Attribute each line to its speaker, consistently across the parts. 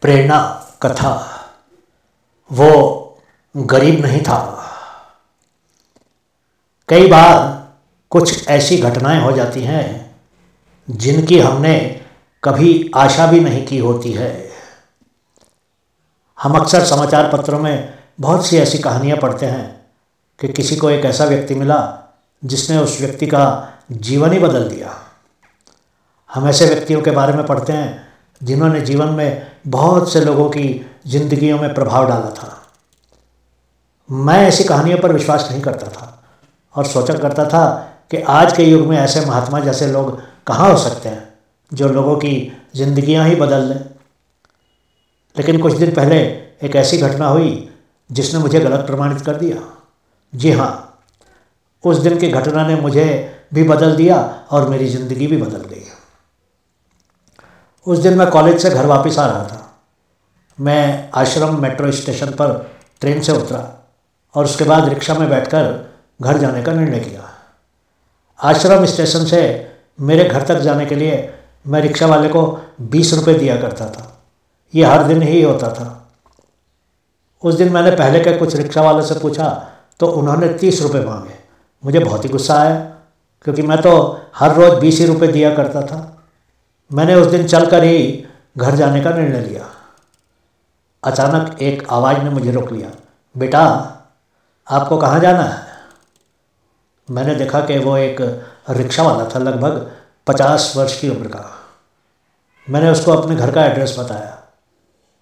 Speaker 1: प्रेरणा कथा। वो गरीब नहीं था। कई बार कुछ ऐसी घटनाएं हो जाती हैं जिनकी हमने कभी आशा भी नहीं की होती है। हम अक्सर समाचार पत्रों में बहुत सी ऐसी कहानियां पढ़ते हैं कि किसी को एक ऐसा व्यक्ति मिला जिसने उस व्यक्ति का जीवन ही बदल दिया। हम ऐसे व्यक्तियों के बारे में पढ़ते हैं जिन्होंने जीवन में बहुत से लोगों की जिंदगियों में प्रभाव डाला था। मैं ऐसी कहानियों पर विश्वास नहीं करता था और सोचा करता था कि आज के युग में ऐसे महात्मा जैसे लोग कहाँ हो सकते हैं जो लोगों की जिंदगियां ही बदल लें। लेकिन कुछ दिन पहले एक ऐसी घटना हुई जिसने मुझे गलत प्रमाणित कर दिया। जी हाँ, उस दिन की घटना ने मुझे भी बदल दिया और मेरी ज़िंदगी भी बदल गई। उस दिन मैं कॉलेज से घर वापस आ रहा था। मैं आश्रम मेट्रो स्टेशन पर ट्रेन से उतरा और उसके बाद रिक्शा में बैठकर घर जाने का निर्णय किया। आश्रम स्टेशन से मेरे घर तक जाने के लिए मैं रिक्शा वाले को 20 रुपये दिया करता था। ये हर दिन ही होता था। उस दिन मैंने पहले के कुछ रिक्शा वालों से पूछा तो उन्होंने 30 रुपये मांगे। मुझे बहुत ही गुस्सा आया क्योंकि मैं तो हर रोज़ 20 ही रुपये दिया करता था। मैंने उस दिन चलकर ही घर जाने का निर्णय लिया। अचानक एक आवाज़ ने मुझे रोक लिया। बेटा, आपको कहाँ जाना है? मैंने देखा कि वो एक रिक्शा वाला था, लगभग 50 वर्ष की उम्र का। मैंने उसको अपने घर का एड्रेस बताया।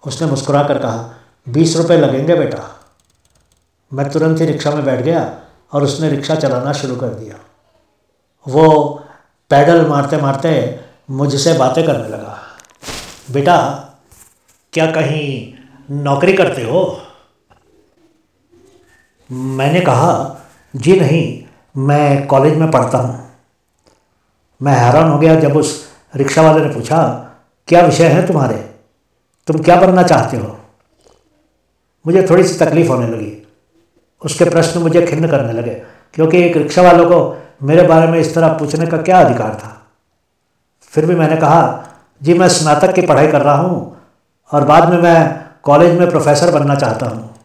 Speaker 1: उसने मुस्कुरा कर कहा, 20 रुपये लगेंगे बेटा। मैं तुरंत ही रिक्शा में बैठ गया और उसने रिक्शा चलाना शुरू कर दिया। वो पैडल मारते मारते मुझसे बातें करने लगा। बेटा, क्या कहीं नौकरी करते हो? मैंने कहा, जी नहीं, मैं कॉलेज में पढ़ता हूँ। मैं हैरान हो गया जब उस रिक्शा वाले ने पूछा, क्या विषय है तुम्हारे? तुम क्या बनना चाहते हो? मुझे थोड़ी सी तकलीफ़ होने लगी। उसके प्रश्न मुझे खिन्न करने लगे क्योंकि एक रिक्शा वालों को मेरे बारे में इस तरह पूछने का क्या अधिकार था। फिर भी मैंने कहा, जी मैं स्नातक की पढ़ाई कर रहा हूँ और बाद में मैं कॉलेज में प्रोफेसर बनना चाहता हूँ।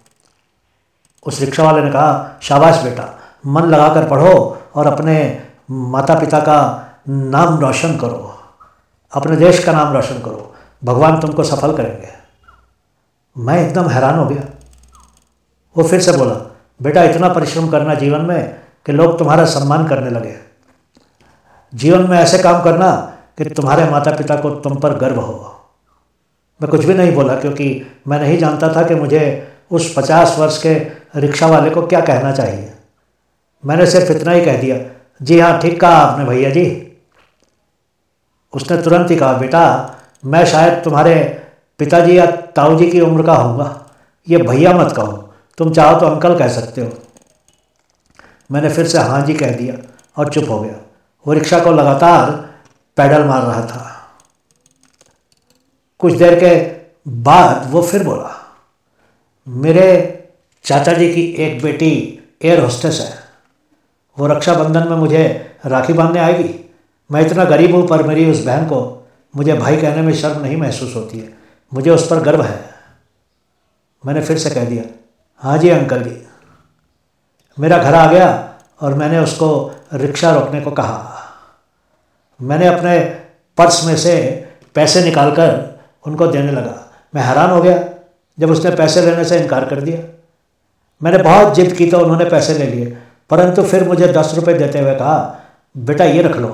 Speaker 1: उस रिक्शा वाले ने कहा, शाबाश बेटा, मन लगाकर पढ़ो और अपने माता पिता का नाम रोशन करो, अपने देश का नाम रोशन करो, भगवान तुमको सफल करेंगे। मैं एकदम हैरान हो गया। वो फिर से बोला, बेटा इतना परिश्रम करना जीवन में कि लोग तुम्हारा सम्मान करने लगे। जीवन में ऐसे काम करना कि तुम्हारे माता पिता को तुम पर गर्व हो। मैं कुछ भी नहीं बोला क्योंकि मैं नहीं जानता था कि मुझे उस 50 वर्ष के रिक्शा वाले को क्या कहना चाहिए। मैंने सिर्फ इतना ही कह दिया, जी हाँ, ठीक कहा आपने भैया जी। उसने तुरंत ही कहा, बेटा मैं शायद तुम्हारे पिताजी या ताऊजी की उम्र का होऊंगा। ये भैया मत कहो, तुम चाहो तो अंकल कह सकते हो। मैंने फिर से हाँ जी कह दिया और चुप हो गया। वो रिक्शा को लगातार पैडल मार रहा था। कुछ देर के बाद वो फिर बोला, मेरे चाचा जी की एक बेटी एयर होस्टेस है। वो रक्षाबंधन में मुझे राखी बांधने आएगी। मैं इतना गरीब हूँ पर मेरी उस बहन को मुझे भाई कहने में शर्म नहीं महसूस होती है। मुझे उस पर गर्व है। मैंने फिर से कह दिया, हाँ जी अंकल जी। मेरा घर आ गया और मैंने उसको रिक्शा रोकने को कहा। मैंने अपने पर्स में से पैसे निकालकर उनको देने लगा। मैं हैरान हो गया जब उसने पैसे लेने से इनकार कर दिया। मैंने बहुत जिद की तो उन्होंने पैसे ले लिए, परंतु फिर मुझे 10 रुपये देते हुए कहा, बेटा ये रख लो,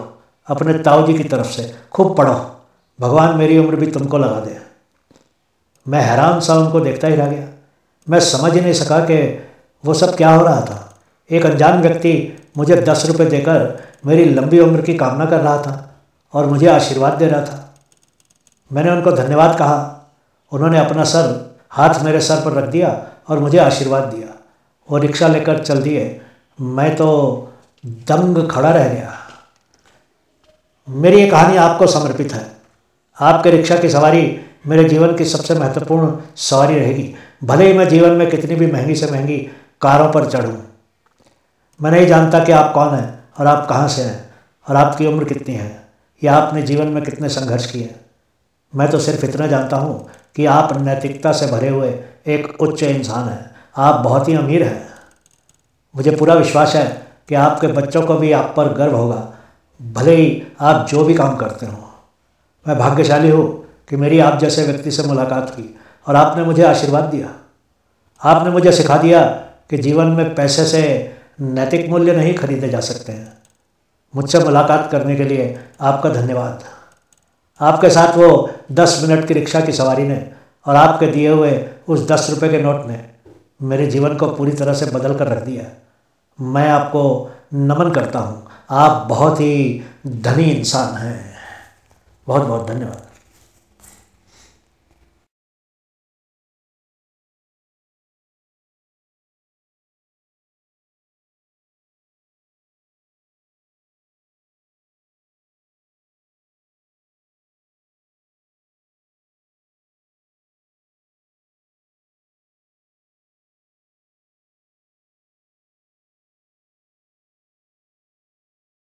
Speaker 1: अपने ताऊ जी की तरफ से खूब पढ़ो, भगवान मेरी उम्र भी तुमको लगा दे। मैं हैरान सा उनको देखता ही रह गया। मैं समझ ही नहीं सका कि वो सब क्या हो रहा था। एक अनजान व्यक्ति मुझे 10 रुपये देकर मेरी लंबी उम्र की कामना कर रहा था और मुझे आशीर्वाद दे रहा था। मैंने उनको धन्यवाद कहा। उन्होंने अपना हाथ मेरे सर पर रख दिया और मुझे आशीर्वाद दिया। वो रिक्शा लेकर चल दिए। मैं तो दंग खड़ा रह गया। मेरी ये कहानी आपको समर्पित है। आपके रिक्शा की सवारी मेरे जीवन की सबसे महत्वपूर्ण सवारी रहेगी, भले ही मैं जीवन में कितनी भी महंगी से महंगी कारों पर चढ़ूँ। मैं नहीं जानता कि आप कौन हैं और आप कहाँ से हैं और आपकी उम्र कितनी है या आपने जीवन में कितने संघर्ष किए हैं, मैं तो सिर्फ इतना जानता हूँ कि आप नैतिकता से भरे हुए एक उच्च इंसान हैं। आप बहुत ही अमीर हैं। मुझे पूरा विश्वास है कि आपके बच्चों को भी आप पर गर्व होगा, भले ही आप जो भी काम करते हो। मैं भाग्यशाली हूँ कि मेरी आप जैसे व्यक्ति से मुलाकात हुई और आपने मुझे आशीर्वाद दिया। आपने मुझे सिखा दिया कि जीवन में पैसे से नैतिक मूल्य नहीं खरीदे जा सकते हैं। मुझसे मुलाकात करने के लिए आपका धन्यवाद। आपके साथ वो 10 मिनट की रिक्शा की सवारी ने और आपके दिए हुए उस 10 रुपये के नोट ने मेरे जीवन को पूरी तरह से बदल कर रख दिया। मैं आपको नमन करता हूँ। आप बहुत ही धनी इंसान हैं। बहुत बहुत धन्यवाद।